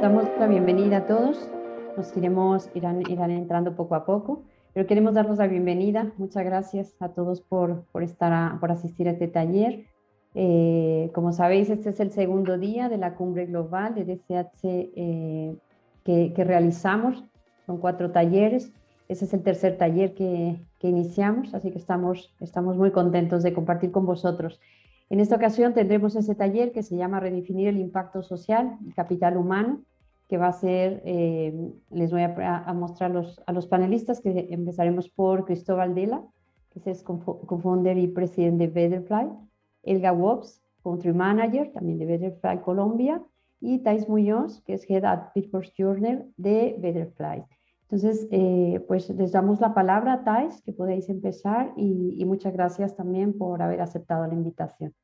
Damos la bienvenida a todos. Irán entrando poco a poco, pero queremos darnos la bienvenida. Muchas gracias a todos por asistir a este taller. Como sabéis, este es el segundo día de la cumbre global de DCH que realizamos. Son 4 talleres. Ese es el tercer taller que iniciamos, así que estamos muy contentos de compartir con vosotros. En esta ocasión tendremos ese taller que se llama Redefinir el impacto social y capital humano, que va a ser, les voy a mostrar a los panelistas, que empezaremos por Cristóbal Dela, que es co-founder y presidente de Betterfly, Elga Wobbs, Country Manager, también de Betterfly Colombia, y Thais Muñoz, que es Head at People's Journal de Betterfly. Entonces, pues les damos la palabra a Thais, que podéis empezar, y muchas gracias también por haber aceptado la invitación.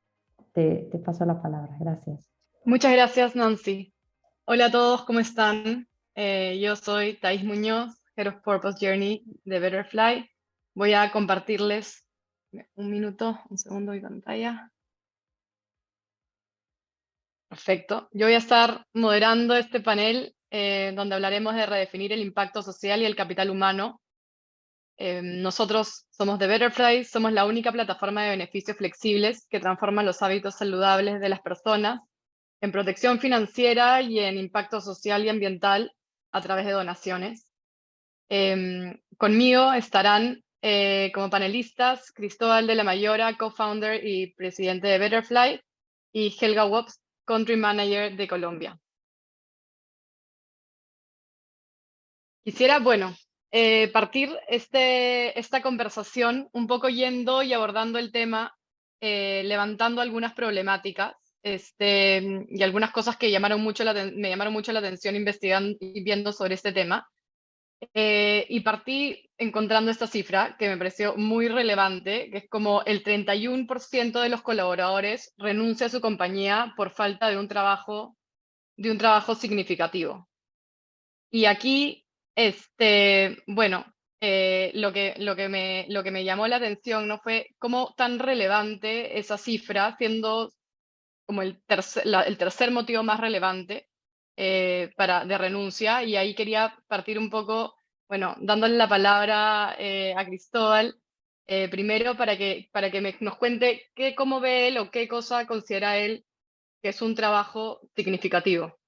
Te paso la palabra. Gracias. Muchas gracias, Nancy. Hola a todos, ¿cómo están? Yo soy Thais Muñoz, Head of Purpose Journey de Betterfly. Voy a compartirles un segundo mi pantalla. Perfecto. Yo voy a estar moderando este panel donde hablaremos de redefinir el impacto social y el capital humano. Nosotros somos de Betterfly, somos la única plataforma de beneficios flexibles que transforma los hábitos saludables de las personas en protección financiera y en impacto social y ambiental a través de donaciones. Conmigo estarán como panelistas Cristóbal de la Mayora, co-founder y presidente de Betterfly, y Helga Wobbs, country manager de Colombia. Quisiera, partir esta conversación un poco yendo y abordando el tema, levantando algunas problemáticas y algunas cosas que me llamaron mucho la atención investigando y viendo sobre este tema. Y partí encontrando esta cifra que me pareció muy relevante, que es como el 31% de los colaboradores renuncia a su compañía por falta de un trabajo significativo. Y aquí, lo que me llamó la atención no fue cómo tan relevante esa cifra, siendo como el tercer motivo más relevante de renuncia. Y ahí quería partir un poco, dándole la palabra a Cristóbal, primero para que nos cuente cómo ve él o qué cosa considera él que es un trabajo significativo.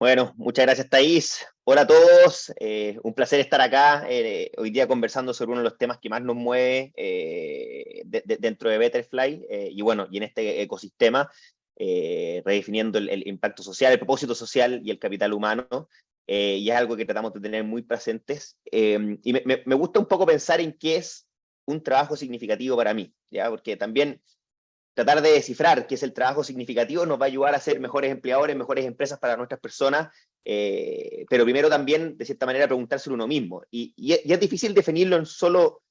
Bueno, muchas gracias, Thais. Hola a todos, un placer estar acá hoy día conversando sobre uno de los temas que más nos mueve dentro de Betterfly y en este ecosistema, redefiniendo el impacto social, el propósito social y el capital humano, y es algo que tratamos de tener muy presentes. Y me gusta un poco pensar en qué es un trabajo significativo para mí, ¿ya? Porque también tratar de descifrar qué es el trabajo significativo nos va a ayudar a ser mejores empleadores, mejores empresas para nuestras personas, pero primero también, de cierta manera, preguntárselo uno mismo. Y es difícil definirlo en solo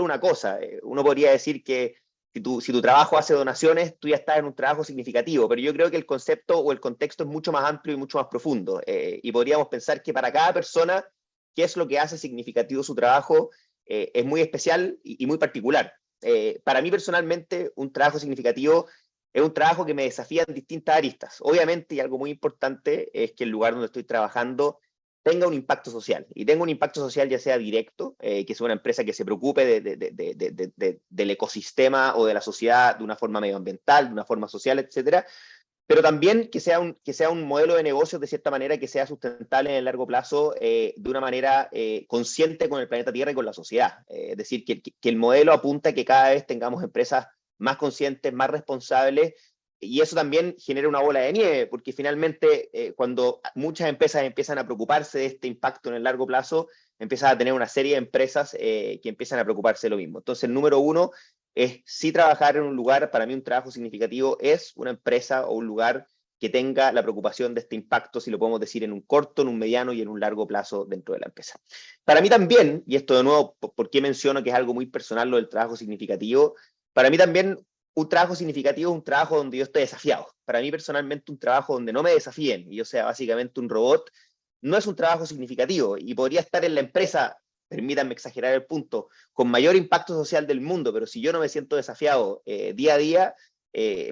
una cosa. Uno podría decir que si tu trabajo hace donaciones, tú ya estás en un trabajo significativo, pero yo creo que el concepto o el contexto es mucho más amplio y mucho más profundo. Y podríamos pensar que para cada persona, qué es lo que hace significativo su trabajo, es muy especial y muy particular. Para mí personalmente, un trabajo significativo es un trabajo que me desafía en distintas aristas. Obviamente, y algo muy importante, es que el lugar donde estoy trabajando tenga un impacto social, y tenga un impacto social ya sea directo, que sea una empresa que se preocupe del ecosistema o de la sociedad de una forma medioambiental, de una forma social, etcétera, pero también que sea un modelo de negocios de cierta manera que sea sustentable en el largo plazo, de una manera consciente con el planeta Tierra y con la sociedad. Es decir, que el modelo apunta a que cada vez tengamos empresas más conscientes, más responsables, y eso también genera una bola de nieve, porque finalmente cuando muchas empresas empiezan a preocuparse de este impacto en el largo plazo, empiezan a tener una serie de empresas que empiezan a preocuparse de lo mismo. Entonces, el número uno es sí trabajar en un lugar. Para mí un trabajo significativo es una empresa o un lugar que tenga la preocupación de este impacto, si lo podemos decir, en un corto, en un mediano y en un largo plazo dentro de la empresa. Para mí también, y esto de nuevo, ¿por qué menciono que es algo muy personal lo del trabajo significativo? Para mí también un trabajo significativo es un trabajo donde yo estoy desafiado. Para mí personalmente un trabajo donde no me desafíen y yo sea básicamente un robot, no es un trabajo significativo y podría estar en la empresa, permítanme exagerar el punto, con mayor impacto social del mundo, pero si yo no me siento desafiado día a día,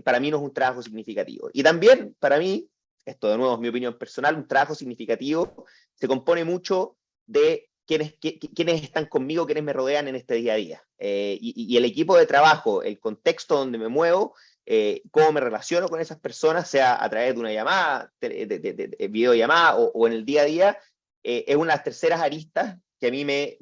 para mí no es un trabajo significativo. Y también, para mí, esto de nuevo es mi opinión personal, un trabajo significativo se compone mucho de quiénes están conmigo, quiénes me rodean en este día a día. Y el equipo de trabajo, el contexto donde me muevo, cómo me relaciono con esas personas, sea a través de una llamada, de videollamada o en el día a día, es una de las terceras aristas que a mí me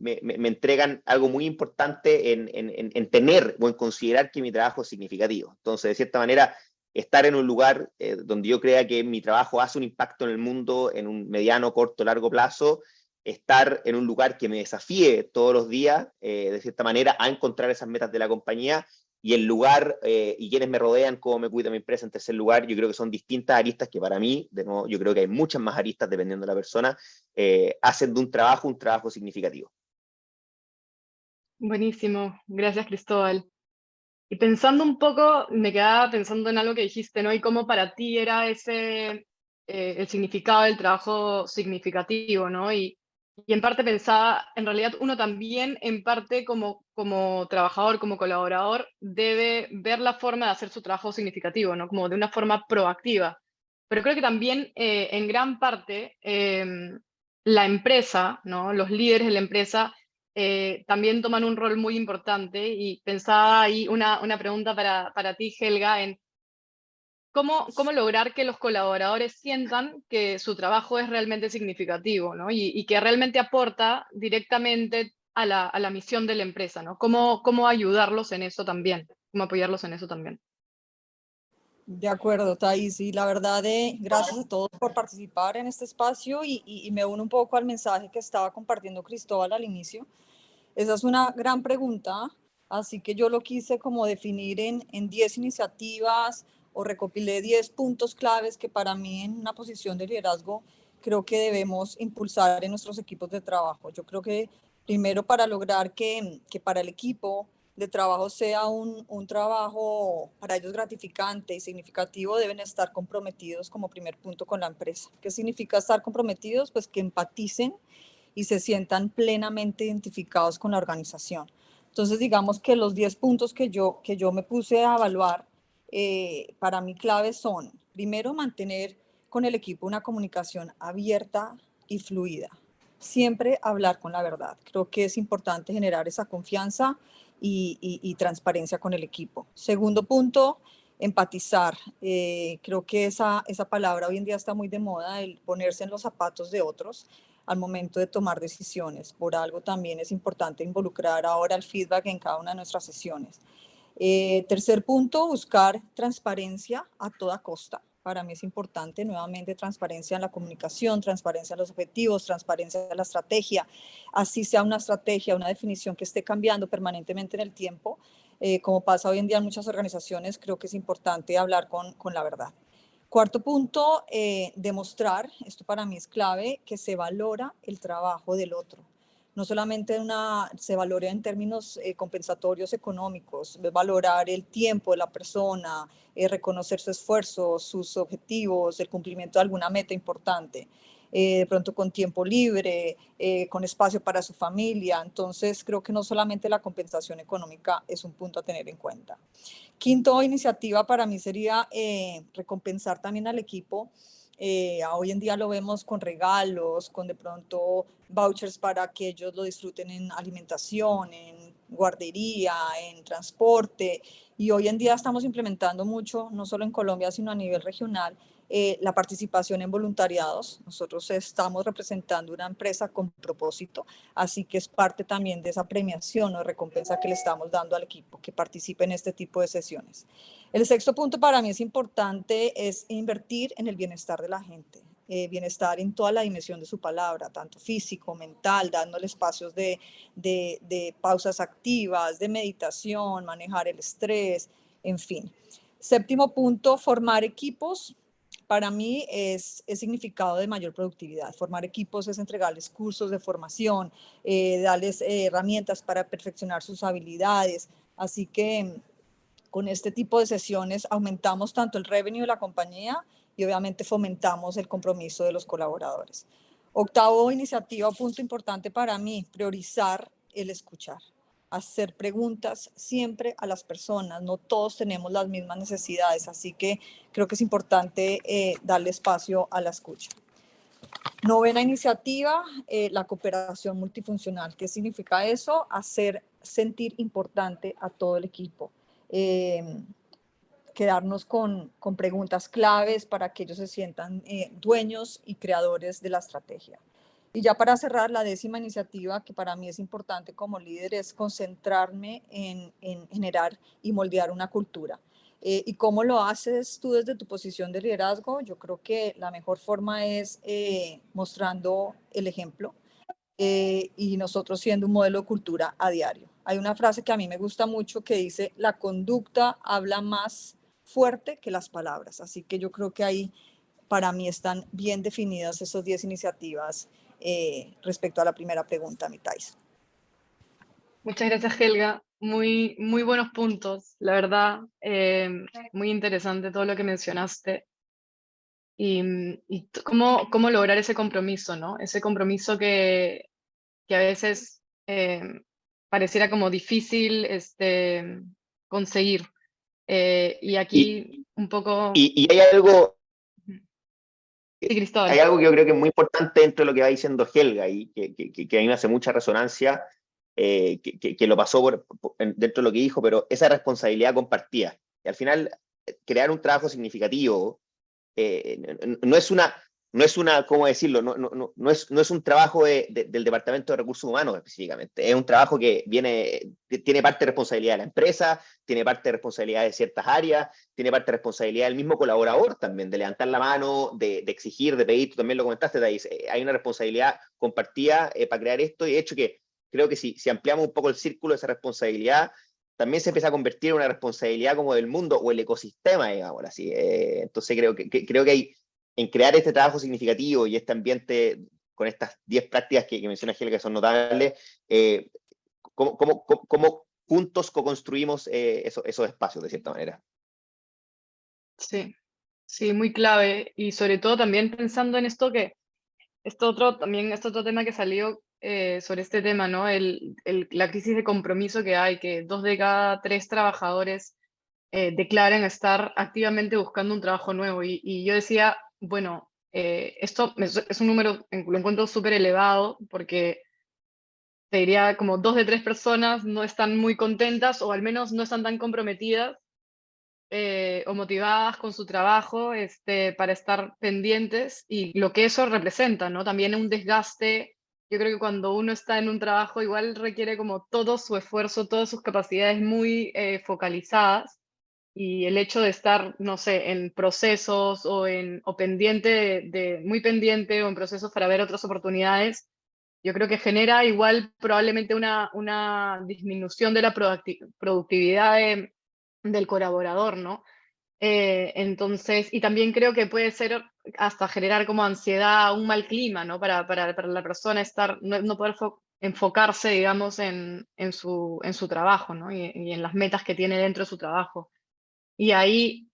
entregan algo muy importante en tener o en considerar que mi trabajo es significativo. Entonces, de cierta manera, estar en un lugar donde yo crea que mi trabajo hace un impacto en el mundo en un mediano, corto, largo plazo, estar en un lugar que me desafíe todos los días, de cierta manera, a encontrar esas metas de la compañía, y el lugar y quienes me rodean, cómo me cuida mi empresa en tercer lugar, yo creo que son distintas aristas que para mí, de nuevo, yo creo que hay muchas más aristas dependiendo de la persona, hacen de un trabajo significativo. Buenísimo, gracias Cristóbal. Y pensando un poco, me quedaba pensando en algo que dijiste, ¿no? Y cómo para ti era ese, el significado del trabajo significativo, ¿no? Y en parte pensaba, en realidad uno también, en parte como trabajador, como colaborador, debe ver la forma de hacer su trabajo significativo, ¿no? Como de una forma proactiva. Pero creo que también, en gran parte, la empresa, ¿no? Los líderes de la empresa también toman un rol muy importante, y pensaba ahí una pregunta para ti, Helga, en cómo lograr que los colaboradores sientan que su trabajo es realmente significativo, ¿no? Y que realmente aporta directamente a la misión de la empresa, ¿no? ¿Cómo ayudarlos en eso también? ¿Cómo apoyarlos en eso también? De acuerdo, Thais, y la verdad, gracias a todos por participar en este espacio y me uno un poco al mensaje que estaba compartiendo Cristóbal al inicio. Esa es una gran pregunta, así que yo lo quise como definir en 10 iniciativas o recopilé 10 puntos claves que para mí en una posición de liderazgo creo que debemos impulsar en nuestros equipos de trabajo. Yo creo que primero, para lograr que para el equipo de trabajo sea un trabajo para ellos gratificante y significativo, deben estar comprometidos como primer punto con la empresa. ¿Qué significa estar comprometidos? Pues que empaticen y se sientan plenamente identificados con la organización. Entonces, digamos que los 10 puntos que yo me puse a evaluar, para mí claves son, primero, mantener con el equipo una comunicación abierta y fluida. Siempre hablar con la verdad. Creo que es importante generar esa confianza y transparencia con el equipo. Segundo punto, empatizar. Creo que esa palabra hoy en día está muy de moda, el ponerse en los zapatos de otros al momento de tomar decisiones. Por algo también es importante involucrar ahora el feedback en cada una de nuestras sesiones. Tercer punto, buscar transparencia a toda costa. Para mí es importante, nuevamente, transparencia en la comunicación, transparencia en los objetivos, transparencia en la estrategia, así sea una estrategia, una definición que esté cambiando permanentemente en el tiempo, como pasa hoy en día en muchas organizaciones. Creo que es importante hablar con la verdad. Cuarto punto, demostrar, esto para mí es clave, que se valora el trabajo del otro. No solamente se valora en términos compensatorios económicos, valorar el tiempo de la persona, reconocer su esfuerzo, sus objetivos, el cumplimiento de alguna meta importante, de pronto con tiempo libre, con espacio para su familia. Entonces, creo que no solamente la compensación económica es un punto a tener en cuenta. Quinto iniciativa para mí sería recompensar también al equipo. Hoy en día lo vemos con regalos, con de pronto vouchers para que ellos lo disfruten en alimentación, en guardería, en transporte. Y hoy en día estamos implementando mucho, no solo en Colombia, sino a nivel regional, la participación en voluntariados. Nosotros estamos representando una empresa con propósito, así que es parte también de esa premiación o recompensa que le estamos dando al equipo que participe en este tipo de sesiones. El sexto punto para mí es importante, es invertir en el bienestar de la gente. Bienestar en toda la dimensión de su palabra, tanto físico, mental, dándole espacios de pausas activas, de meditación, manejar el estrés, en fin. Séptimo punto, formar equipos. Para mí es significado de mayor productividad. Formar equipos es entregarles cursos de formación, darles herramientas para perfeccionar sus habilidades. Así que con este tipo de sesiones aumentamos tanto el revenue de la compañía y obviamente fomentamos el compromiso de los colaboradores. Octavo iniciativa, punto importante para mí, priorizar el escuchar. Hacer preguntas siempre a las personas. No todos tenemos las mismas necesidades, así que creo que es importante darle espacio a la escucha. Novena iniciativa, la cooperación multifuncional. ¿Qué significa eso? Hacer sentir importante a todo el equipo. Quedarnos con preguntas claves para que ellos se sientan dueños y creadores de la estrategia. Y ya para cerrar, la 10ª iniciativa, que para mí es importante como líder, es concentrarme en generar y moldear una cultura. ¿Y cómo lo haces tú desde tu posición de liderazgo? Yo creo que la mejor forma es mostrando el ejemplo y nosotros siendo un modelo de cultura a diario. Hay una frase que a mí me gusta mucho que dice, la conducta habla más fuerte que las palabras. Así que yo creo que ahí para mí están bien definidas esas 10 iniciativas respecto a la primera pregunta, mi Thais. Muchas gracias, Helga. Muy, muy buenos puntos, la verdad. Muy interesante todo lo que mencionaste. Y cómo lograr ese compromiso, ¿no? Ese compromiso que a veces pareciera como difícil conseguir. Y aquí un poco... Y hay algo, Sí, Cristóbal. hay algo que yo creo que es muy importante dentro de lo que va diciendo Helga y que a mí me hace mucha resonancia, que lo pasó dentro de lo que dijo, pero esa responsabilidad compartida. Y al final, crear un trabajo significativo no es una, ¿cómo decirlo? No es un trabajo del Departamento de Recursos Humanos específicamente. Es un trabajo que tiene parte de responsabilidad de la empresa, tiene parte de responsabilidad de ciertas áreas, tiene parte de responsabilidad del mismo colaborador también, de levantar la mano, de exigir, de pedir. Tú también lo comentaste, Thais. Hay una responsabilidad compartida para crear esto, y de hecho que creo que si ampliamos un poco el círculo de esa responsabilidad, también se empieza a convertir en una responsabilidad como del mundo o el ecosistema, digamos así. Entonces creo que hay en crear este trabajo significativo y este ambiente con estas 10 prácticas que menciona Helga, que son notables, cómo juntos co-construimos esos espacios de cierta manera. Sí, sí, muy clave. Y sobre todo también pensando en esto este otro tema que salió sobre este tema, ¿no? La crisis de compromiso que hay, que 2 de cada 3 trabajadores declaran estar activamente buscando un trabajo nuevo. Y yo decía, bueno, esto es un número, lo encuentro súper elevado, porque te diría como 2 de 3 personas no están muy contentas, o al menos no están tan comprometidas o motivadas con su trabajo para estar pendientes, y lo que eso representa, ¿no? También un desgaste. Yo creo que cuando uno está en un trabajo igual requiere como todo su esfuerzo, todas sus capacidades muy focalizadas, y el hecho de estar, no sé, en procesos o pendiente muy pendiente, o en procesos para ver otras oportunidades, yo creo que genera igual probablemente una disminución de la productividad del colaborador, ¿no? Entonces, y también creo que puede ser hasta generar como ansiedad, un mal clima, ¿no? Para la persona no poder enfocarse, digamos, en su trabajo, ¿no? Y en las metas que tiene dentro de su trabajo. Y ahí,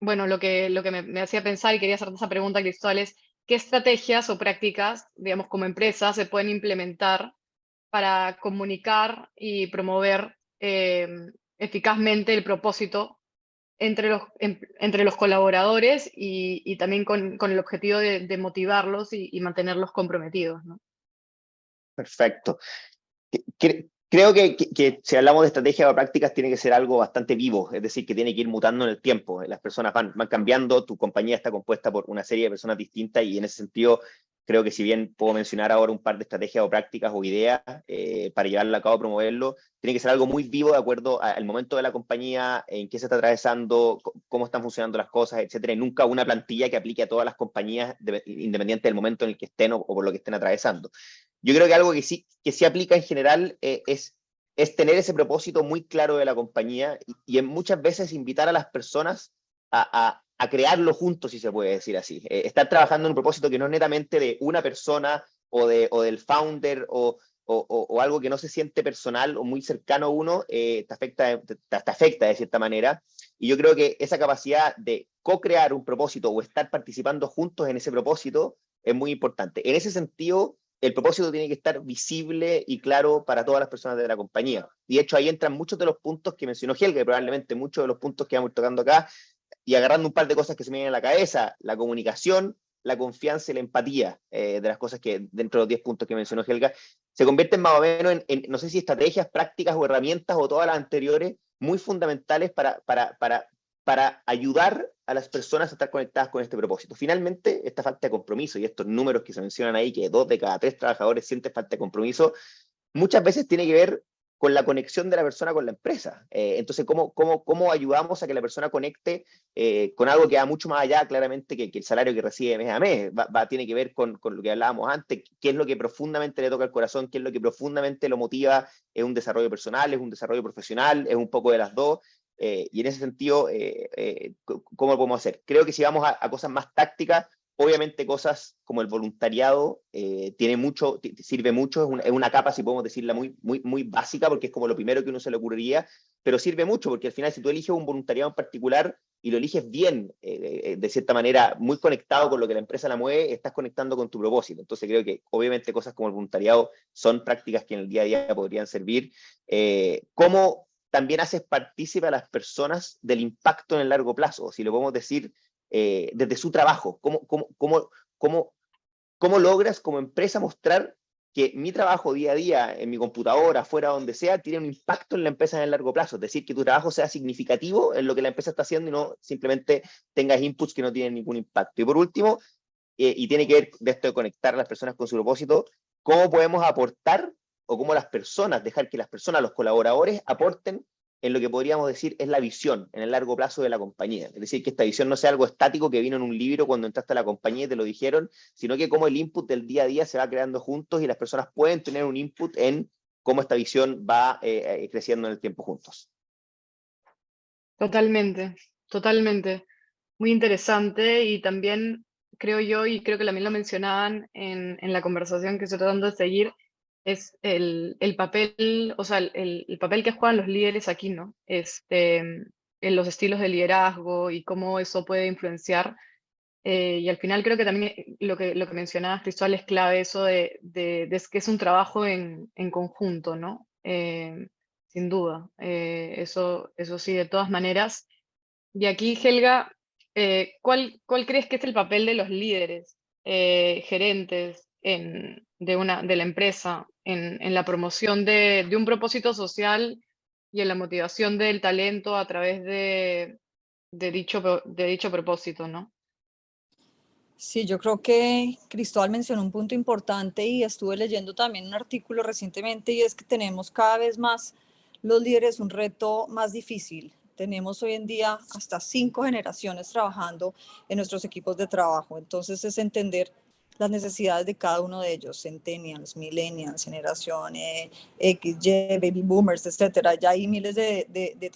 bueno, lo que me hacía pensar, y quería hacerte esa pregunta, Cristóbal, es ¿qué estrategias o prácticas, digamos, como empresa, se pueden implementar para comunicar y promover eficazmente el propósito entre los colaboradores, y también con el objetivo de motivarlos y mantenerlos comprometidos, ¿no? Perfecto. Creo que si hablamos de estrategias o prácticas, tiene que ser algo bastante vivo, es decir, que tiene que ir mutando en el tiempo. Las personas van cambiando, tu compañía está compuesta por una serie de personas distintas, y en ese sentido creo que si bien puedo mencionar ahora un par de estrategias o prácticas o ideas para llevarlo a cabo, promoverlo, tiene que ser algo muy vivo de acuerdo al momento de la compañía, en qué se está atravesando, cómo están funcionando las cosas, etcétera, y nunca una plantilla que aplique a todas las compañías independiente del momento en el que estén o por lo que estén atravesando. Yo creo que algo que sí aplica en general es tener ese propósito muy claro de la compañía, y en muchas veces invitar a las personas a crearlo juntos, si se puede decir así. Estar trabajando en un propósito que no es netamente de una persona o del founder o algo que no se siente personal o muy cercano a uno, te afecta de cierta manera. Y yo creo que esa capacidad de co-crear un propósito o estar participando juntos en ese propósito es muy importante. En ese sentido, el propósito tiene que estar visible y claro para todas las personas de la compañía. Y de hecho ahí entran muchos de los puntos que mencionó Helga, y probablemente muchos de los puntos que vamos tocando acá, y agarrando un par de cosas que se me vienen a la cabeza: la comunicación, la confianza y la empatía, de las cosas que dentro de los 10 puntos que mencionó Helga, se convierten más o menos no sé si estrategias, prácticas o herramientas o todas las anteriores, muy fundamentales para ayudar a las personas a estar conectadas con este propósito. Finalmente, esta falta de compromiso y estos números que se mencionan ahí, que 2 de cada 3 trabajadores sienten falta de compromiso, muchas veces tiene que ver con la conexión de la persona con la empresa. Entonces, ¿cómo ayudamos a que la persona conecte con algo que va mucho más allá, claramente, que el salario que recibe mes a mes? Tiene que ver con lo que hablábamos antes: qué es lo que profundamente le toca el corazón, qué es lo que profundamente lo motiva. ¿Es un desarrollo personal, es un desarrollo profesional, es un poco de las dos? Y en ese sentido, ¿cómo lo podemos hacer? Creo que si vamos a cosas más tácticas, obviamente cosas como el voluntariado sirve mucho, es una capa, si podemos decirla, muy básica, porque es como lo primero que uno se le ocurriría, pero sirve mucho, porque al final, si tú eliges un voluntariado en particular y lo eliges bien, de cierta manera, muy conectado con lo que la empresa la mueve, estás conectando con tu propósito. Entonces creo que obviamente cosas como el voluntariado son prácticas que en el día a día podrían servir. ¿Cómo también haces partícipe a las personas del impacto en el largo plazo? Si lo podemos decir, desde su trabajo, ¿cómo logras como empresa mostrar que mi trabajo día a día, en mi computadora, fuera donde sea, tiene un impacto en la empresa en el largo plazo? Es decir, que tu trabajo sea significativo en lo que la empresa está haciendo y no simplemente tengas inputs que no tienen ningún impacto. Y por último, y tiene que ver de esto de conectar a las personas con su propósito, ¿cómo podemos aportar, o cómo dejar que las personas, los colaboradores, aporten en lo que podríamos decir es la visión en el largo plazo de la compañía? Es decir, que esta visión no sea algo estático que vino en un libro cuando entraste a la compañía y te lo dijeron, sino que cómo el input del día a día se va creando juntos y las personas pueden tener un input en cómo esta visión va creciendo en el tiempo juntos. Totalmente, totalmente. Muy interesante, y también creo yo, y creo que también lo mencionaban en la conversación que estoy tratando de seguir, es el papel, o sea, el papel que juegan los líderes aquí, ¿no? En los estilos de liderazgo y cómo eso puede influenciar. Y al final creo que también lo que mencionabas, Cristóbal, es clave, eso de que es un trabajo en conjunto, ¿no? Sin duda. Eso sí, de todas maneras. Y aquí, Helga, ¿cuál crees que es el papel de los líderes, gerentes de la empresa en la promoción de un propósito social y en la motivación del talento a través de dicho propósito, ¿no? Sí, yo creo que Cristóbal mencionó un punto importante y estuve leyendo también un artículo recientemente, y es que tenemos cada vez más los líderes un reto más difícil. Tenemos hoy en día hasta 5 generaciones trabajando en nuestros equipos de trabajo. Entonces es entender las necesidades de cada uno de ellos: centennials, millennials, generación X, Y, baby boomers, etcétera. Ya hay miles de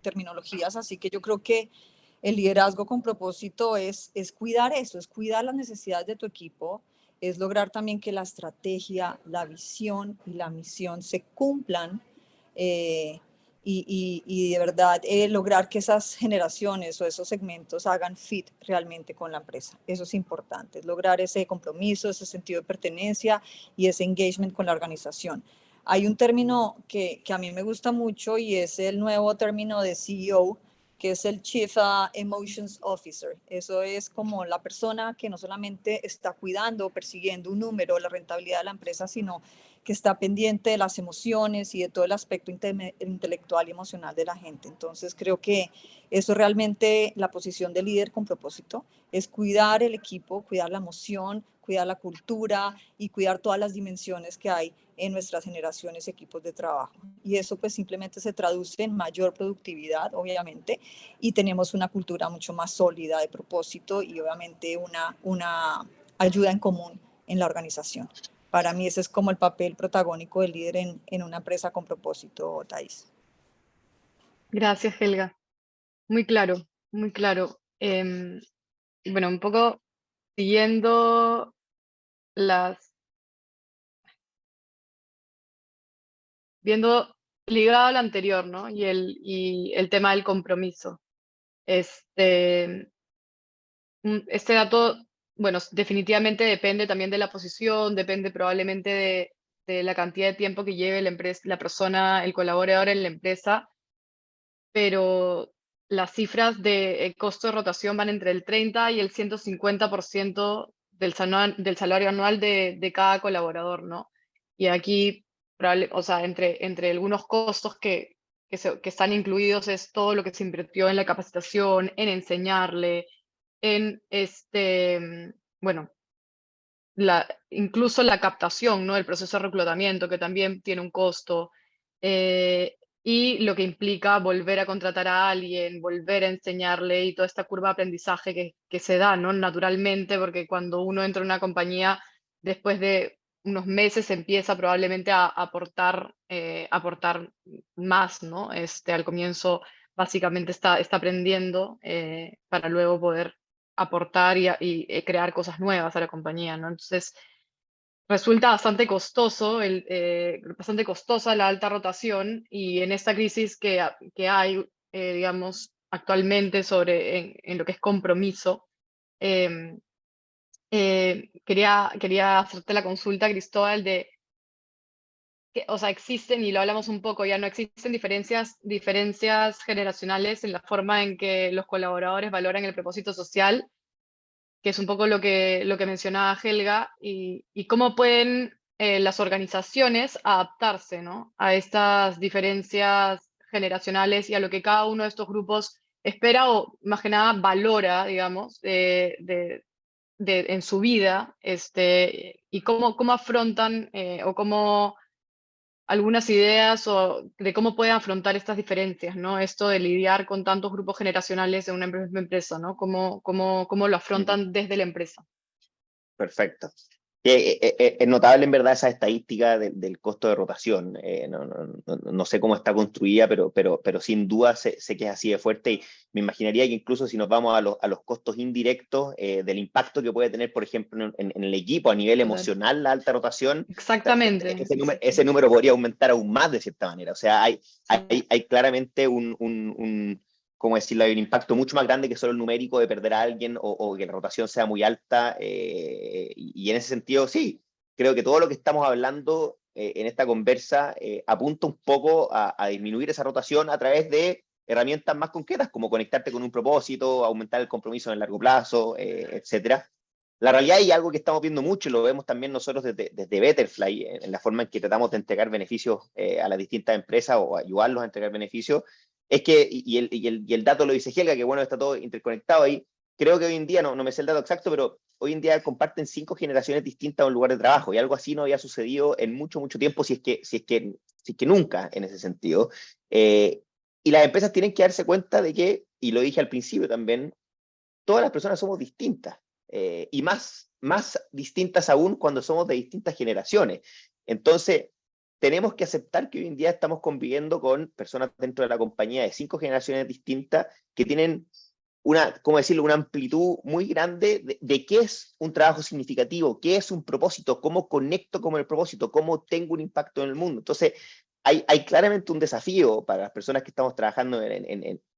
terminologías, así que yo creo que el liderazgo con propósito es cuidar eso, es cuidar las necesidades de tu equipo, es lograr también que la estrategia, la visión y la misión se cumplan, y de verdad lograr que esas generaciones o esos segmentos hagan fit realmente con la empresa. Eso es importante, es lograr ese compromiso, ese sentido de pertenencia y ese engagement con la organización. Hay un término que a mí me gusta mucho y es el nuevo término de CEO, que es el Chief Emotions Officer. Eso es como la persona que no solamente está cuidando, persiguiendo un número, la rentabilidad de la empresa, sino que está pendiente de las emociones y de todo el aspecto intelectual y emocional de la gente. Entonces creo que eso realmente, la posición de líder con propósito, es cuidar el equipo, cuidar la emoción, cuidar la cultura y cuidar todas las dimensiones que hay en nuestras generaciones, equipos de trabajo. Y eso pues simplemente se traduce en mayor productividad, obviamente, y tenemos una cultura mucho más sólida de propósito y obviamente una ayuda en común en la organización. Para mí ese es como el papel protagónico del líder en una empresa con propósito, Thais. Gracias, Helga. Muy claro, muy claro. Bueno, un poco siguiendo viendo ligado al anterior, ¿no? Y el tema del compromiso. Este dato bueno, definitivamente depende también de la posición, depende probablemente de la cantidad de tiempo que lleve la empresa, la persona, el colaborador en la empresa, pero las cifras de costo de rotación van entre el 30 y el 150% del salario anual de cada colaborador, ¿no? Y aquí, o sea, entre algunos costos que están incluidos es todo lo que se invirtió en la capacitación, en enseñarle, en bueno, incluso la captación, ¿no? El proceso de reclutamiento, que también tiene un costo, y lo que implica volver a contratar a alguien, volver a enseñarle y toda esta curva de aprendizaje que se da, ¿no? Naturalmente, porque cuando uno entra en una compañía, después de unos meses empieza probablemente a aportar más, ¿no? Al comienzo básicamente está aprendiendo para luego poder aportar y crear cosas nuevas a la compañía, ¿no? Entonces, resulta bastante costoso, bastante costosa la alta rotación y en esta crisis que hay, digamos, actualmente en lo que es compromiso, em, quería hacerte la consulta, Cristóbal, de que, o sea, existen, y lo hablamos un poco, ya no existen diferencias generacionales en la forma en que los colaboradores valoran el propósito social, que es un poco lo que mencionaba Helga, y cómo pueden las organizaciones adaptarse, ¿no? A estas diferencias generacionales y a lo que cada uno de estos grupos espera o más que nada valora, digamos, en su vida, y cómo afrontan o cómo algunas ideas o de cómo pueden afrontar estas diferencias, ¿no? Esto de lidiar con tantos grupos generacionales en una misma empresa, ¿no? ¿Cómo lo Ujú. afrontan desde la empresa? Perfecto. Es notable en verdad esa estadística del costo de rotación. No sé cómo está construida, pero sin duda sé que es así de fuerte y me imaginaría que incluso si nos vamos a los costos indirectos del impacto que puede tener, por ejemplo, en el equipo a nivel Total. emocional, la alta rotación, Exactamente. ese número podría aumentar aún más de cierta manera. O sea, hay claramente ¿cómo decirlo? Hay un impacto mucho más grande que solo el numérico de perder a alguien o que la rotación sea muy alta. Y en ese sentido, sí, creo que todo lo que estamos hablando en esta conversa apunta un poco a disminuir esa rotación a través de herramientas más concretas, como conectarte con un propósito, aumentar el compromiso en el largo plazo, etcétera. La realidad y algo que estamos viendo mucho, y lo vemos también nosotros desde Betterfly, en la forma en que tratamos de entregar beneficios a las distintas empresas o ayudarlos a entregar beneficios, es que, y el dato lo dice Helga, que bueno, está todo interconectado ahí, creo que hoy en día, no me sé el dato exacto, pero hoy en día comparten 5 generaciones distintas un lugar de trabajo, y algo así no había sucedido en mucho, mucho tiempo, si es que nunca en ese sentido. Y las empresas tienen que darse cuenta de que, y lo dije al principio también, todas las personas somos distintas, y más distintas aún cuando somos de distintas generaciones. Entonces, tenemos que aceptar que hoy en día estamos conviviendo con personas dentro de la compañía de 5 generaciones distintas que tienen ¿cómo decirlo?, una amplitud muy grande de qué es un trabajo significativo, qué es un propósito, cómo conecto con el propósito, cómo tengo un impacto en el mundo. Entonces, hay claramente un desafío para las personas que estamos trabajando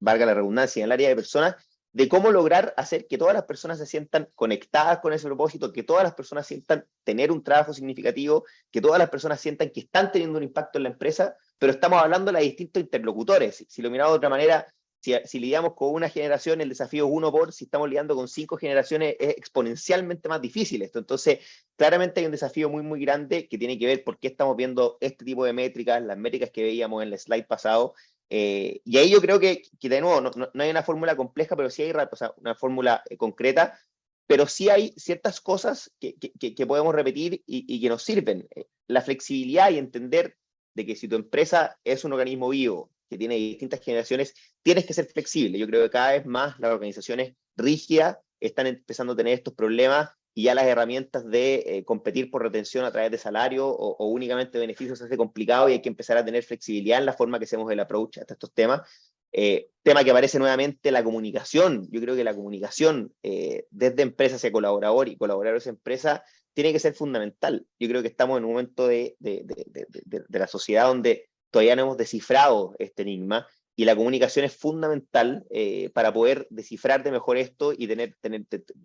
valga la redundancia, en el área de personas, de cómo lograr hacer que todas las personas se sientan conectadas con ese propósito, que todas las personas sientan tener un trabajo significativo, que todas las personas sientan que están teniendo un impacto en la empresa, pero estamos hablando de distintos interlocutores. Si lo miramos de otra manera, si lidiamos con una generación, el desafío es 1 si estamos lidiando con 5 generaciones, es exponencialmente más difícil esto. Entonces, claramente hay un desafío muy, muy grande que tiene que ver por qué estamos viendo este tipo de métricas, las métricas que veíamos en el slide pasado. Y ahí yo creo que de nuevo, no hay una fórmula compleja, pero sí hay una fórmula concreta, pero sí hay ciertas cosas que podemos repetir y que nos sirven. La flexibilidad y entender de que si tu empresa es un organismo vivo, que tiene distintas generaciones, tienes que ser flexible. Yo creo que cada vez más las organizaciones rígidas están empezando a tener estos problemas y ya las herramientas de competir por retención a través de salario o únicamente beneficios se hace complicado y hay que empezar a tener flexibilidad en la forma que hacemos el approach hasta estos temas. Tema que aparece nuevamente, la comunicación. Yo creo que la comunicación desde empresa hacia colaborador y colaborador hacia empresa tiene que ser fundamental. Yo creo que estamos en un momento de la sociedad donde todavía no hemos descifrado este enigma y la comunicación es fundamental para poder descifrar mejor esto y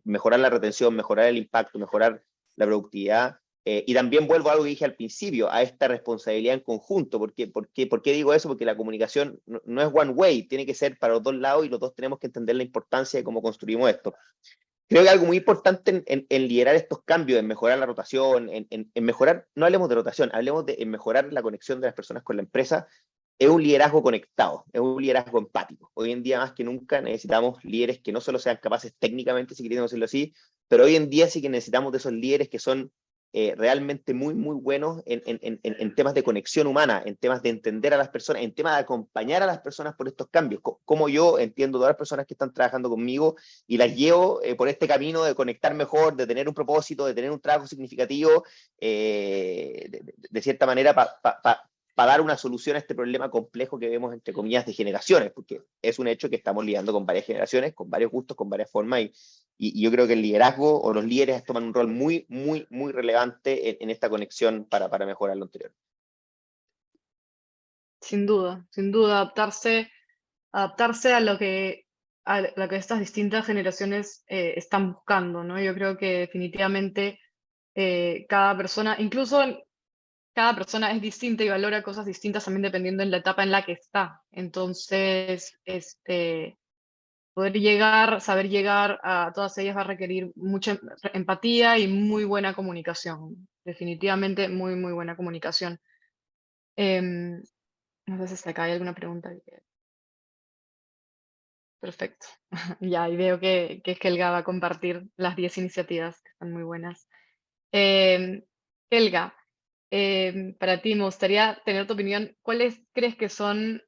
mejorar la retención, mejorar el impacto, mejorar la productividad. Y también vuelvo a algo que dije al principio, a esta responsabilidad en conjunto. ¿Por qué digo eso? Porque la comunicación no es one way, tiene que ser para los dos lados y los dos tenemos que entender la importancia de cómo construimos esto. Creo que algo muy importante en liderar estos cambios, en mejorar la rotación, en mejorar, no hablemos de rotación, hablemos de mejorar la conexión de las personas con la empresa, es un liderazgo conectado, es un liderazgo empático. Hoy en día más que nunca necesitamos líderes que no solo sean capaces técnicamente, si queremos decirlo así, pero hoy en día sí que necesitamos de esos líderes que son realmente muy, muy buenos en temas de conexión humana, en temas de entender a las personas, en temas de acompañar a las personas por estos cambios. Como yo entiendo a todas las personas que están trabajando conmigo y las llevo por este camino de conectar mejor, de tener un propósito, de tener un trabajo significativo, de cierta manera, para dar una solución a este problema complejo que vemos, entre comillas, de generaciones, porque es un hecho que estamos lidiando con varias generaciones, con varios gustos, con varias formas, y yo creo que el liderazgo o los líderes toman un rol muy, muy, muy relevante en esta conexión para mejorar lo anterior. Sin duda, adaptarse a lo que estas distintas generaciones están buscando, ¿no? Yo creo que definitivamente cada persona, incluso cada persona es distinta y valora cosas distintas también dependiendo en la etapa en la que está. Entonces, saber llegar a todas ellas va a requerir mucha empatía y muy buena comunicación. Definitivamente muy, muy buena comunicación. Em, no sé si hasta acá hay alguna pregunta. Perfecto. Ya, y veo que Helga va a compartir las 10 iniciativas, que están muy buenas. Helga, para ti me gustaría tener tu opinión. ¿Cuáles crees que son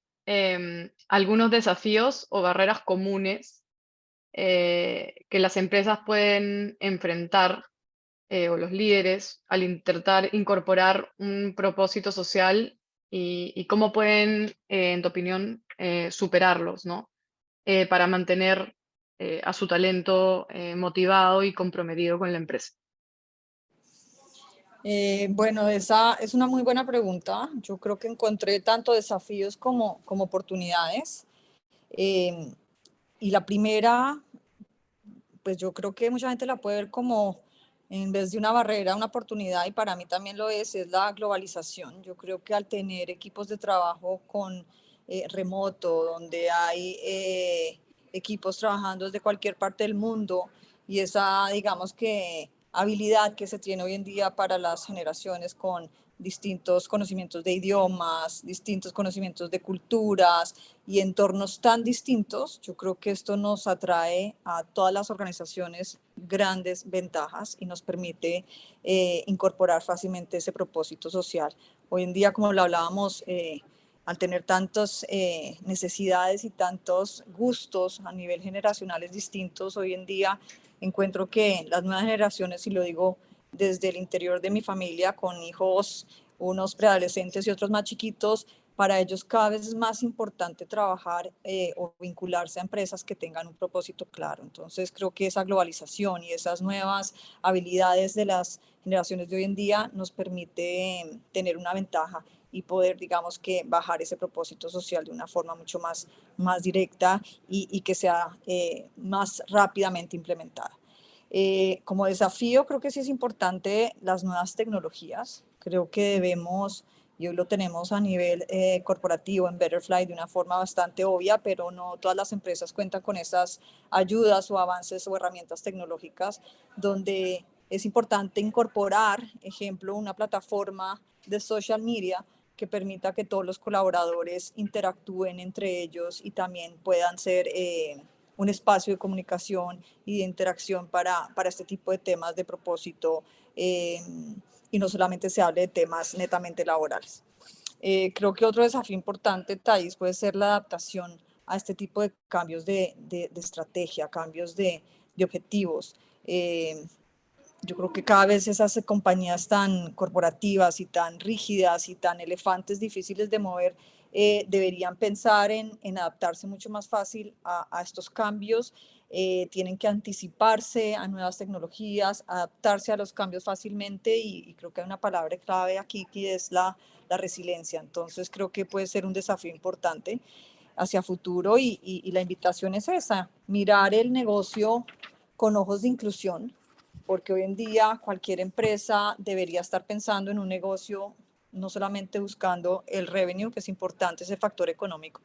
algunos desafíos o barreras comunes que las empresas pueden enfrentar o los líderes al intentar incorporar un propósito social y cómo pueden, en tu opinión, superarlos, ¿no? Para mantener a su talento motivado y comprometido con la empresa? Bueno, esa es una muy buena pregunta. Yo creo que encontré tanto desafíos como oportunidades. Y la primera, pues yo creo que mucha gente la puede ver como, en vez de una barrera, una oportunidad, y para mí también lo es la globalización. Yo creo que al tener equipos de trabajo con remoto, donde hay equipos trabajando desde cualquier parte del mundo, y esa, digamos que, habilidad que se tiene hoy en día para las generaciones con distintos conocimientos de idiomas, distintos conocimientos de culturas y entornos tan distintos, yo creo que esto nos atrae a todas las organizaciones grandes ventajas y nos permite incorporar fácilmente ese propósito social. Hoy en día, como lo hablábamos, al tener tantas necesidades y tantos gustos a nivel generacionales distintos, hoy en día encuentro que las nuevas generaciones, y lo digo desde el interior de mi familia, con hijos, unos preadolescentes y otros más chiquitos, para ellos cada vez es más importante trabajar o vincularse a empresas que tengan un propósito claro. Entonces creo que esa globalización y esas nuevas habilidades de las generaciones de hoy en día nos permite tener una ventaja y poder, digamos que, bajar ese propósito social de una forma mucho más directa y que sea más rápidamente implementada. Como desafío, creo que sí es importante las nuevas tecnologías. Creo que debemos, y hoy lo tenemos a nivel corporativo en Betterfly de una forma bastante obvia, pero no todas las empresas cuentan con esas ayudas o avances o herramientas tecnológicas donde es importante incorporar, ejemplo, una plataforma de social media que permita que todos los colaboradores interactúen entre ellos y también puedan ser un espacio de comunicación y de interacción para este tipo de temas de propósito y no solamente se hable de temas netamente laborales. Creo que otro desafío importante, Thais, puede ser la adaptación a este tipo de cambios de estrategia, cambios de objetivos. Yo creo que cada vez esas compañías tan corporativas y tan rígidas y tan elefantes difíciles de mover deberían pensar en adaptarse mucho más fácil a estos cambios. Tienen que anticiparse a nuevas tecnologías, adaptarse a los cambios fácilmente y creo que hay una palabra clave aquí que es la resiliencia. Entonces creo que puede ser un desafío importante. hacia futuro y la invitación es esa, mirar el negocio con ojos de inclusión, porque hoy en día cualquier empresa debería estar pensando en un negocio, no solamente buscando el revenue, que es importante, ese factor económico,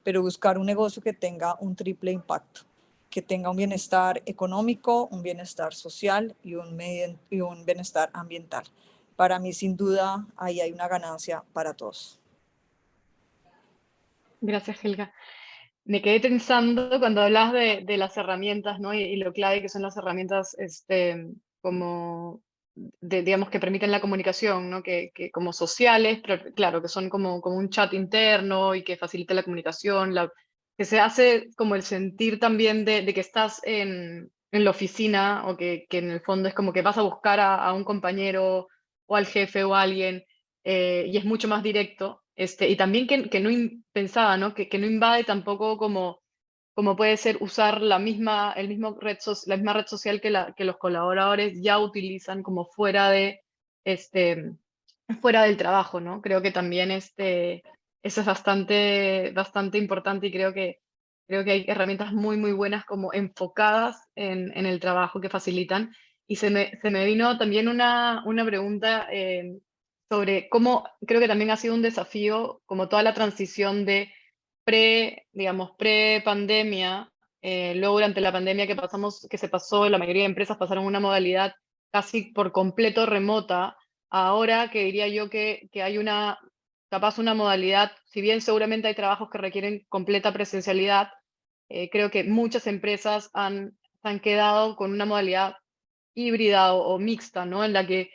pero buscar un negocio que tenga un triple impacto, que tenga un bienestar económico, un bienestar social y un bienestar ambiental. Para mí, sin duda, ahí hay una ganancia para todos. Gracias, Helga. Me quedé pensando cuando hablas de las herramientas, ¿no? Y lo clave que son las herramientas como, digamos, que permiten la comunicación, ¿no? Que como sociales, pero claro, que son como un chat interno y que facilita la comunicación, que se hace como el sentir también de que estás en la oficina o que en el fondo es como que vas a buscar a un compañero o al jefe o a alguien y es mucho más directo. Y también que no pensaba, ¿no? Que no invade tampoco como puede ser usar la misma red social que los colaboradores ya utilizan como fuera del trabajo, ¿no? Creo que también eso es bastante importante y creo que hay herramientas muy, muy buenas como enfocadas en el trabajo que facilitan. Y se me vino también una pregunta sobre cómo creo que también ha sido un desafío como toda la transición de digamos, pre-pandemia, luego durante la pandemia que se pasó, la mayoría de empresas pasaron a una modalidad casi por completo remota, ahora que diría yo que hay capaz una modalidad, si bien seguramente hay trabajos que requieren completa presencialidad, creo que muchas empresas han quedado con una modalidad híbrida o mixta, ¿no? En la que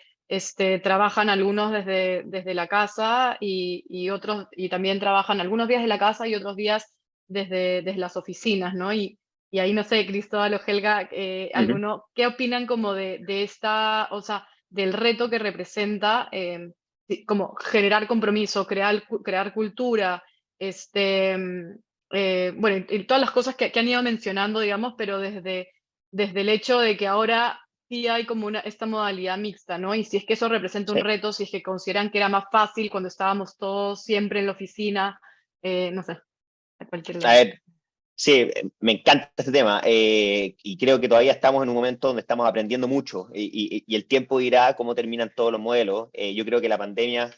trabajan algunos desde la casa y otros, y también trabajan algunos días de la casa y otros días desde las oficinas, ¿no? Y ahí no sé, Cristóbal o Helga, ¿qué opinan como de esta, o sea, del reto que representa como generar compromiso, crear cultura, bueno, y todas las cosas que han ido mencionando, digamos, pero desde el hecho de que ahora sí hay como esta modalidad mixta, ¿no? Y si es que eso representa un Sí. reto, si es que consideran que era más fácil cuando estábamos todos siempre en la oficina, no sé, a cualquier A lado. ver, sí, me encanta este tema y creo que todavía estamos en un momento donde estamos aprendiendo mucho y el tiempo dirá cómo terminan todos los modelos. Yo creo que la pandemia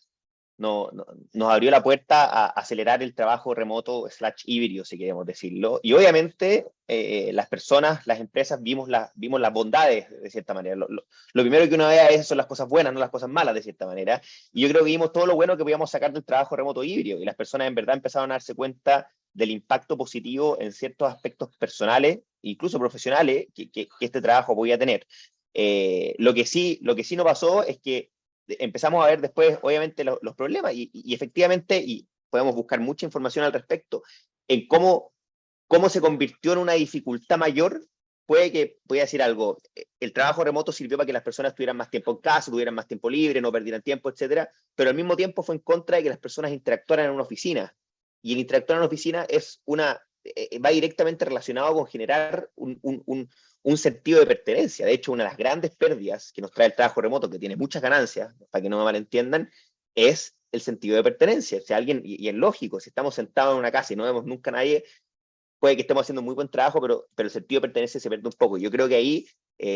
nos abrió la puerta a acelerar el trabajo remoto / híbrido, si queremos decirlo. Y obviamente las personas, las empresas, vimos las bondades, de cierta manera. Lo primero que uno ve a veces son las cosas buenas, no las cosas malas, de cierta manera. Y yo creo que vimos todo lo bueno que podíamos sacar del trabajo remoto híbrido. Y las personas en verdad empezaron a darse cuenta del impacto positivo en ciertos aspectos personales, incluso profesionales, que este trabajo podía tener. Lo que sí no pasó es que empezamos a ver después, obviamente, los problemas y efectivamente, y podemos buscar mucha información al respecto, en cómo se convirtió en una dificultad mayor. Voy a decir algo, el trabajo remoto sirvió para que las personas tuvieran más tiempo en casa, tuvieran más tiempo libre, no perdieran tiempo, etcétera, pero al mismo tiempo fue en contra de que las personas interactuaran en una oficina. Y el interactuar en una oficina va directamente relacionado con generar un sentido de pertenencia. De hecho, una de las grandes pérdidas que nos trae el trabajo remoto, que tiene muchas ganancias, para que no me malentiendan, es el sentido de pertenencia. O sea, y es lógico, si estamos sentados en una casa y no vemos nunca a nadie, puede que estemos haciendo muy buen trabajo, pero el sentido de pertenencia se pierde un poco. Yo creo que ahí,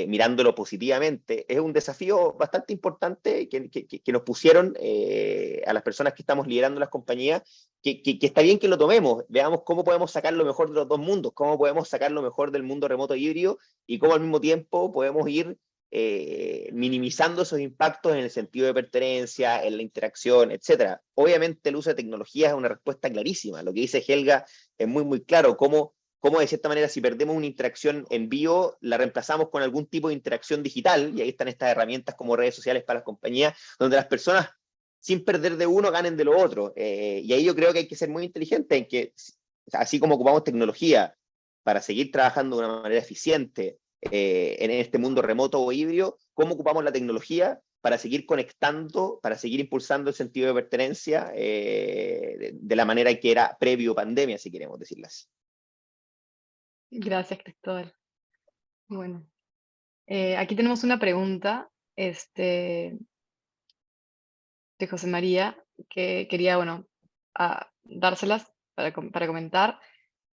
mirándolo positivamente, es un desafío bastante importante que nos pusieron a las personas que estamos liderando las compañías, que está bien que lo tomemos, veamos cómo podemos sacar lo mejor de los dos mundos, cómo podemos sacar lo mejor del mundo remoto híbrido y cómo al mismo tiempo podemos ir minimizando esos impactos en el sentido de pertenencia, en la interacción, etcétera. Obviamente el uso de tecnología es una respuesta clarísima. Lo que dice Helga es muy, muy claro. Cómo de cierta manera, si perdemos una interacción en vivo, la reemplazamos con algún tipo de interacción digital, y ahí están estas herramientas como redes sociales para las compañías, donde las personas, sin perder de uno, ganen de lo otro. Y ahí yo creo que hay que ser muy inteligente en que, así como ocupamos tecnología para seguir trabajando de una manera eficiente, en este mundo remoto o híbrido, cómo ocupamos la tecnología para seguir conectando, para seguir impulsando el sentido de pertenencia de la manera que era previo pandemia, si queremos decirlo así. Gracias, Cristóbal. Bueno, aquí tenemos una pregunta de José María, que quería, bueno, dárselas. para comentar.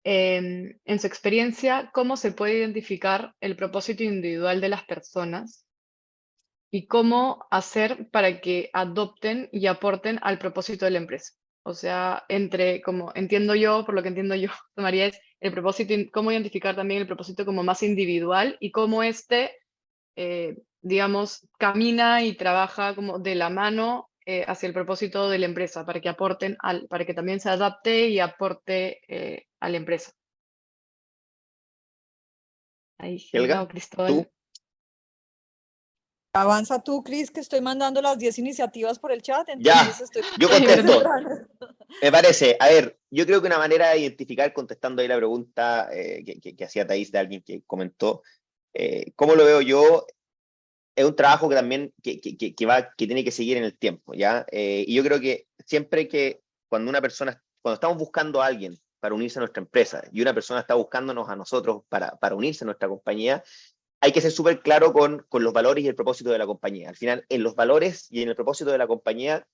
En su experiencia, ¿cómo se puede identificar el propósito individual de las personas y cómo hacer para que adopten y aporten al propósito de la empresa? O sea, como entiendo yo, por lo que entiendo yo, María, es el propósito, cómo identificar también el propósito como más individual y cómo digamos, camina y trabaja como de la mano hacia el propósito de la empresa, para que para que también se adapte y aporte a la empresa. Ahí, Helga o Helga, Cristóbal. tú. Avanza tú, Cris, que estoy mandando las 10 iniciativas por el chat, entonces Ya, estoy yo contesto. Me parece, a ver, yo creo que una manera de identificar, contestando ahí la pregunta que hacía Thais de alguien que comentó, ¿cómo lo veo yo? Es un trabajo que también que tiene que seguir en el tiempo, ¿ya? Y yo creo que siempre que cuando estamos buscando a alguien para unirse a nuestra empresa y una persona está buscándonos a nosotros para unirse a nuestra compañía, hay que ser súper claro con los valores y el propósito de la compañía. Al final, en los valores y en el propósito de la compañía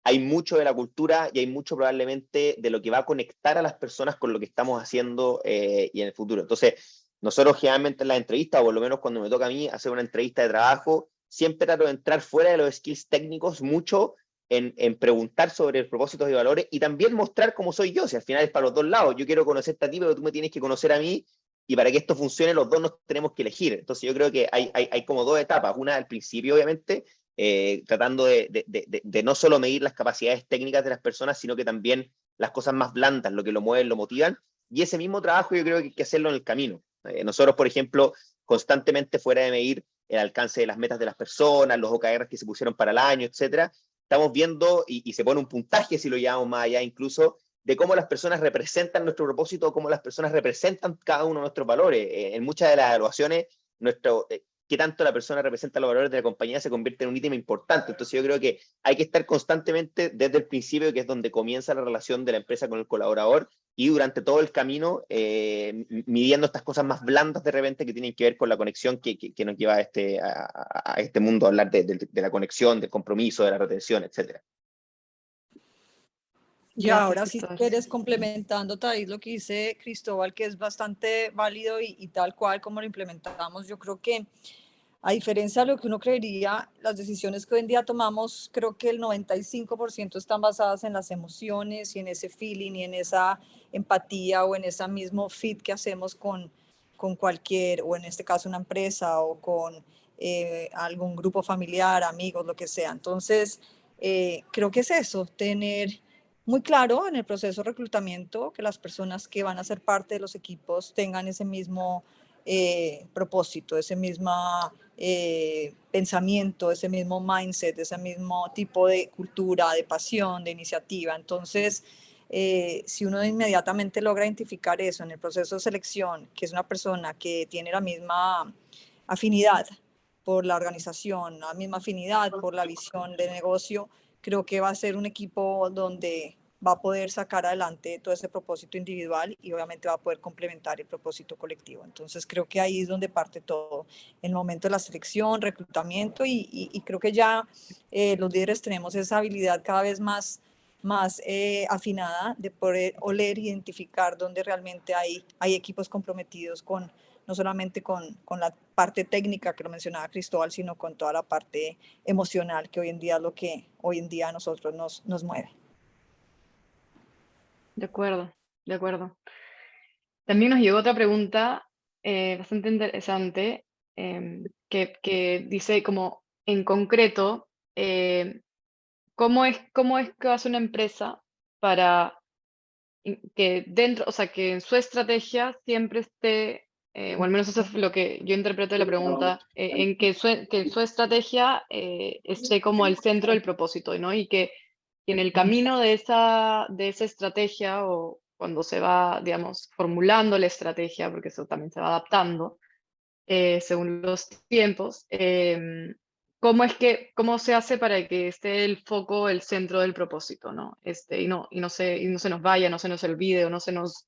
hay mucho de la cultura y hay mucho probablemente de lo que va a conectar a las personas con lo que estamos haciendo y en el futuro. Entonces, nosotros generalmente en las entrevistas, o por lo menos cuando me toca a mí hacer una entrevista de trabajo, siempre trato de entrar fuera de los skills técnicos mucho en preguntar sobre el propósito y valores y también mostrar cómo soy yo, si al final es para los dos lados. Yo quiero conocerte a ti, pero tú me tienes que conocer a mí y para que esto funcione los dos nos tenemos que elegir. Entonces yo creo que hay como dos etapas. Una al principio, obviamente, tratando de no solo medir las capacidades técnicas de las personas, sino que también las cosas más blandas, lo que lo mueven, lo motivan. Y ese mismo trabajo yo creo que hay que hacerlo en el camino. Nosotros, por ejemplo, constantemente fuera de medir el alcance de las metas de las personas, los OKRs que se pusieron para el año, etcétera, estamos viendo, y se pone un puntaje, si lo llamamos más allá incluso, de cómo las personas representan nuestro propósito, cómo las personas representan cada uno de nuestros valores. En muchas de las evaluaciones, qué tanto la persona representa los valores de la compañía se convierte en un ítem importante. Entonces yo creo que hay que estar constantemente desde el principio, que es donde comienza la relación de la empresa con el colaborador, y durante todo el camino midiendo estas cosas más blandas de repente que tienen que ver con la conexión que nos lleva a este mundo, a hablar de la conexión, del compromiso, de la retención, etcétera. Y Gracias, ahora sí, si Cristóbal. quieres, complementando, Thais, lo que dice Cristóbal, que es bastante válido y tal cual como lo implementamos, yo creo que a diferencia de lo que uno creería, las decisiones que hoy en día tomamos, creo que el 95% están basadas en las emociones y en ese feeling y en esa empatía o en ese mismo fit que hacemos con cualquier, o en este caso una empresa o con algún grupo familiar, amigos, lo que sea. Entonces, creo que es eso, tener muy claro en el proceso de reclutamiento que las personas que van a ser parte de los equipos tengan ese mismo propósito, ese mismo pensamiento, ese mismo mindset, ese mismo tipo de cultura, de pasión, de iniciativa. Entonces, si uno inmediatamente logra identificar eso en el proceso de selección, que es una persona que tiene la misma afinidad por la organización, la misma afinidad por la visión de negocio, creo que va a ser un equipo donde va a poder sacar adelante todo ese propósito individual y obviamente va a poder complementar el propósito colectivo. Entonces creo que ahí es donde parte todo, en el momento de la selección, reclutamiento y creo que ya los líderes tenemos esa habilidad cada vez más afinada de poder oler, identificar dónde realmente hay equipos comprometidos con no solamente con la parte técnica que lo mencionaba Cristóbal, sino con toda la parte emocional que hoy en día es lo que hoy en día a nosotros nos mueve. De acuerdo, de acuerdo. También nos llegó otra pregunta bastante interesante que dice como en concreto, ¿cómo es que hace una empresa para que dentro, o sea, que en su estrategia siempre esté, o al menos eso es lo que yo interpreto de la pregunta, en que su estrategia esté como el centro del propósito, ¿no? Y que en el camino de esa estrategia o cuando se va, digamos, formulando la estrategia, porque eso también se va adaptando según los tiempos, cómo se hace para que esté el foco, el centro del propósito, ¿no? Y no se nos vaya, no se nos olvide, o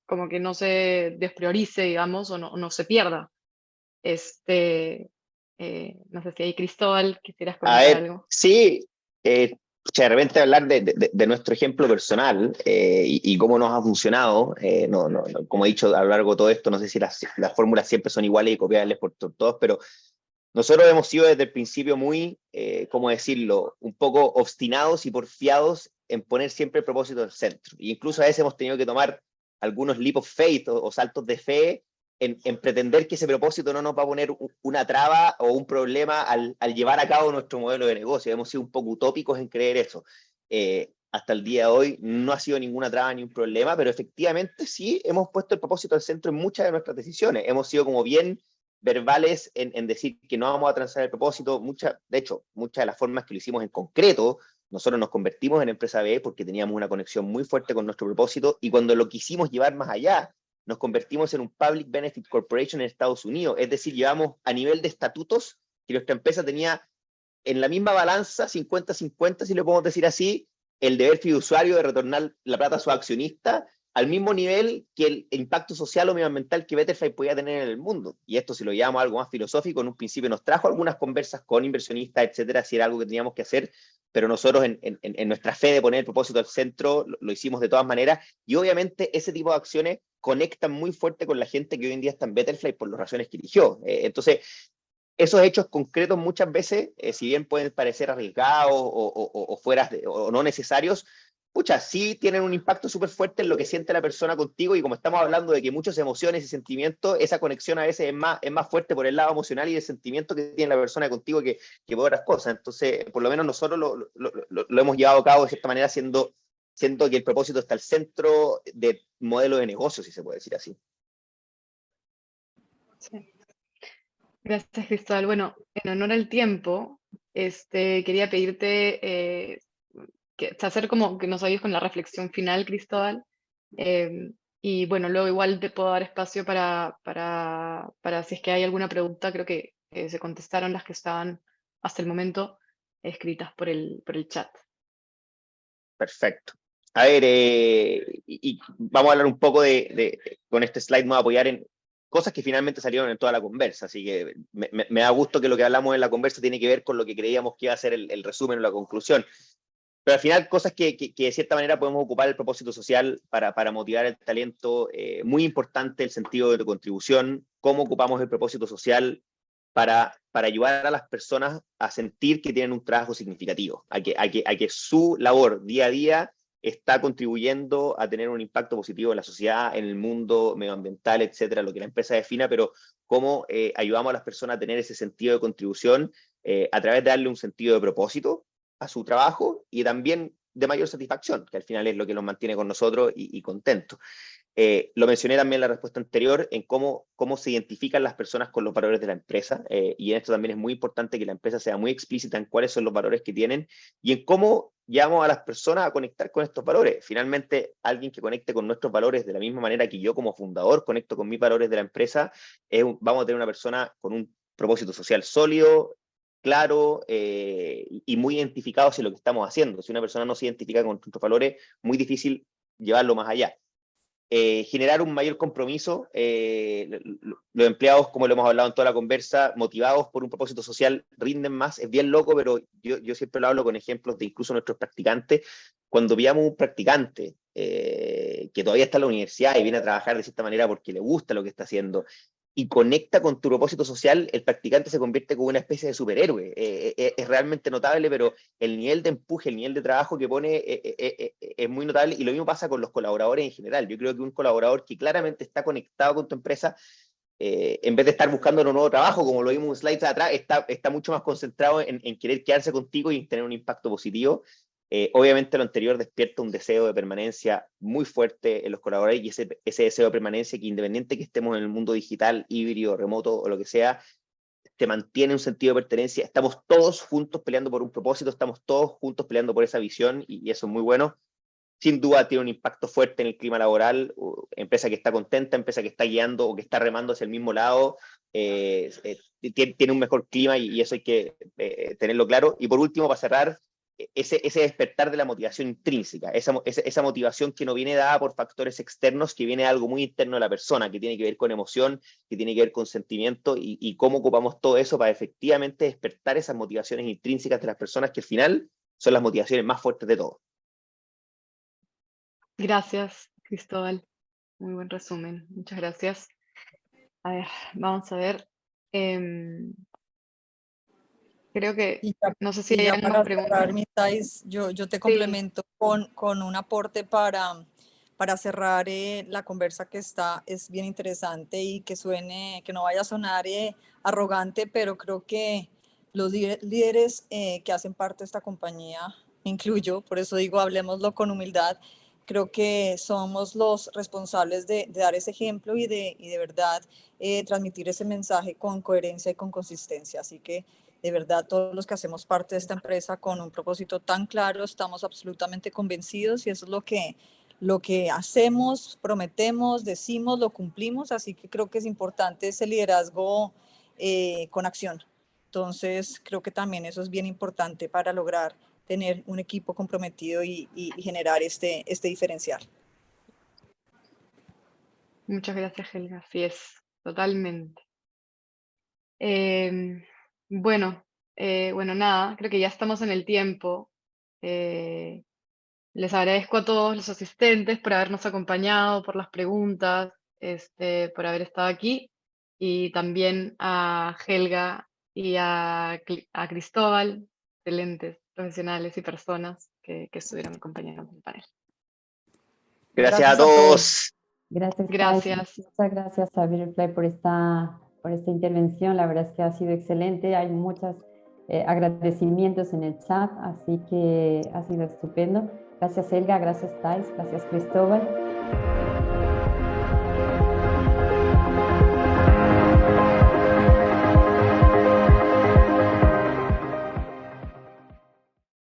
como que no se despriorice, digamos, o no se pierda. No sé si ahí, Cristóbal, quisieras A comentar ver, algo. sí, de repente hablar de nuestro ejemplo personal y cómo nos ha funcionado, como he dicho a lo largo de todo esto, no sé si las fórmulas siempre son iguales y copiables por todos, pero nosotros hemos sido desde el principio muy, ¿cómo decirlo?, un poco obstinados y porfiados en poner siempre el propósito al centro. E incluso a veces hemos tenido que tomar algunos leap of faith o saltos de fe en pretender que ese propósito no nos va a poner una traba o un problema al llevar a cabo nuestro modelo de negocio. Hemos sido un poco utópicos en creer eso. Hasta el día de hoy no ha sido ninguna traba ni un problema, pero efectivamente sí hemos puesto el propósito al centro en muchas de nuestras decisiones. Hemos sido como bien verbales en decir que no vamos a transar el propósito. De hecho, muchas de las formas que lo hicimos en concreto, nosotros nos convertimos en empresa B porque teníamos una conexión muy fuerte con nuestro propósito, y cuando lo quisimos llevar más allá, nos convertimos en un Public Benefit Corporation en Estados Unidos. Es decir, llevamos a nivel de estatutos que nuestra empresa tenía en la misma balanza, 50-50, si lo podemos decir así, el deber fiduciario de retornar la plata a su accionista, al mismo nivel que el impacto social o medioambiental que Betterfly podía tener en el mundo. Y esto, si lo llamamos algo más filosófico, en un principio nos trajo algunas conversas con inversionistas, etcétera, si era algo que teníamos que hacer, pero nosotros en nuestra fe de poner el propósito al centro, lo hicimos de todas maneras, y obviamente ese tipo de acciones conectan muy fuerte con la gente que hoy en día está en Betterfly por las razones que eligió. Entonces, esos hechos concretos muchas veces, si bien pueden parecer arriesgados o no necesarios, pucha, sí tienen un impacto súper fuerte en lo que siente la persona contigo, y como estamos hablando de que muchas emociones y sentimientos, esa conexión a veces es más fuerte por el lado emocional y de sentimiento que tiene la persona contigo que por otras cosas. Entonces, por lo menos nosotros lo hemos llevado a cabo de cierta manera, siendo que el propósito está al centro del modelo de negocio, si se puede decir así. Sí. Gracias, Cristóbal. Bueno, en honor al tiempo, quería pedirte hacer como que nos ayudes con la reflexión final, Cristóbal. Y bueno, luego igual te puedo dar espacio para si es que hay alguna pregunta. Creo que se contestaron las que estaban hasta el momento escritas por el chat. Perfecto. A ver, y vamos a hablar un poco con este slide, me voy a apoyar en cosas que finalmente salieron en toda la conversa, así que me da gusto que lo que hablamos en la conversa tiene que ver con lo que creíamos que iba a ser el resumen o la conclusión. Pero al final, cosas que de cierta manera podemos ocupar el propósito social para motivar el talento, muy importante el sentido de contribución, cómo ocupamos el propósito social para ayudar a las personas a sentir que tienen un trabajo significativo, a que su labor día a día está contribuyendo a tener un impacto positivo en la sociedad, en el mundo medioambiental, etcétera, lo que la empresa defina, pero cómo ayudamos a las personas a tener ese sentido de contribución a través de darle un sentido de propósito a su trabajo y también de mayor satisfacción, que al final es lo que los mantiene con nosotros y contentos. Lo mencioné también en la respuesta anterior, en cómo se identifican las personas con los valores de la empresa, y en esto también es muy importante que la empresa sea muy explícita en cuáles son los valores que tienen y en cómo llevamos a las personas a conectar con estos valores. Finalmente, alguien que conecte con nuestros valores de la misma manera que yo como fundador conecto con mis valores de la empresa, vamos a tener una persona con un propósito social sólido, claro, y muy identificado hacia lo que estamos haciendo. Si una persona no se identifica con nuestros valores, muy difícil llevarlo más allá. Generar un mayor compromiso, los empleados, como lo hemos hablado en toda la conversa, motivados por un propósito social, rinden más. Es bien loco, pero yo siempre lo hablo con ejemplos de incluso nuestros practicantes. Cuando veamos un practicante que todavía está en la universidad y viene a trabajar de cierta manera porque le gusta lo que está haciendo y conecta con tu propósito social, el practicante se convierte como una especie de superhéroe. Es realmente notable, pero el nivel de empuje, el nivel de trabajo que pone es muy notable, y lo mismo pasa con los colaboradores en general. Yo creo que un colaborador que claramente está conectado con tu empresa, en vez de estar buscando un nuevo trabajo, como lo vimos en slides atrás, está mucho más concentrado en querer quedarse contigo y en tener un impacto positivo. Obviamente lo anterior despierta un deseo de permanencia muy fuerte en los colaboradores, y ese deseo de permanencia, que independiente que estemos en el mundo digital, híbrido, remoto o lo que sea, te mantiene un sentido de pertenencia. Estamos todos juntos peleando por un propósito, estamos todos juntos peleando por esa visión, y eso es muy bueno. Sin duda tiene un impacto fuerte en el clima laboral. Empresa que está contenta, empresa que está guiando o que está remando hacia el mismo lado, tiene un mejor clima, y eso hay que tenerlo claro. Y por último, para cerrar, ese despertar de la motivación intrínseca, esa motivación que no viene dada por factores externos, que viene de algo muy interno de la persona, que tiene que ver con emoción, que tiene que ver con sentimiento, y cómo ocupamos todo eso para efectivamente despertar esas motivaciones intrínsecas de las personas, que al final son las motivaciones más fuertes de todos. Gracias, Cristóbal. Muy buen resumen. Muchas gracias. A ver, vamos a ver. Creo que, Y ya, no sé si y hay ya algunas para preguntas. cerrar, mi Thais, yo te Sí, complemento con un aporte para cerrar la conversa que es bien interesante y que suene, que no vaya a sonar arrogante, pero creo que los líderes que hacen parte de esta compañía, me incluyo, por eso digo, hablemoslo con humildad, creo que somos los responsables de dar ese ejemplo y de verdad transmitir ese mensaje con coherencia y con consistencia. Así que de verdad, todos los que hacemos parte de esta empresa con un propósito tan claro, estamos absolutamente convencidos y eso es lo que hacemos, prometemos, decimos, lo cumplimos, así que creo que es importante ese liderazgo con acción. Entonces, creo que también eso es bien importante para lograr tener un equipo comprometido y generar este diferencial. muchas gracias, Helga. Así es, totalmente. Em, bueno, bueno, nada, creo que ya estamos en el tiempo. Eh, Les agradezco a todos los asistentes por habernos acompañado, por las preguntas, por haber estado aquí, y también a Helga y a Cristóbal, excelentes profesionales y personas que estuvieron acompañando en el panel. Gracias a Gracias a todos. todos. Gracias, Thais. Gracias. Muchas gracias a Betterfly por esta intervención. La verdad es que ha sido excelente. Hay muchos agradecimientos en el chat, así que ha sido estupendo. Gracias, Helga. Gracias, Thais. Gracias, Cristóbal.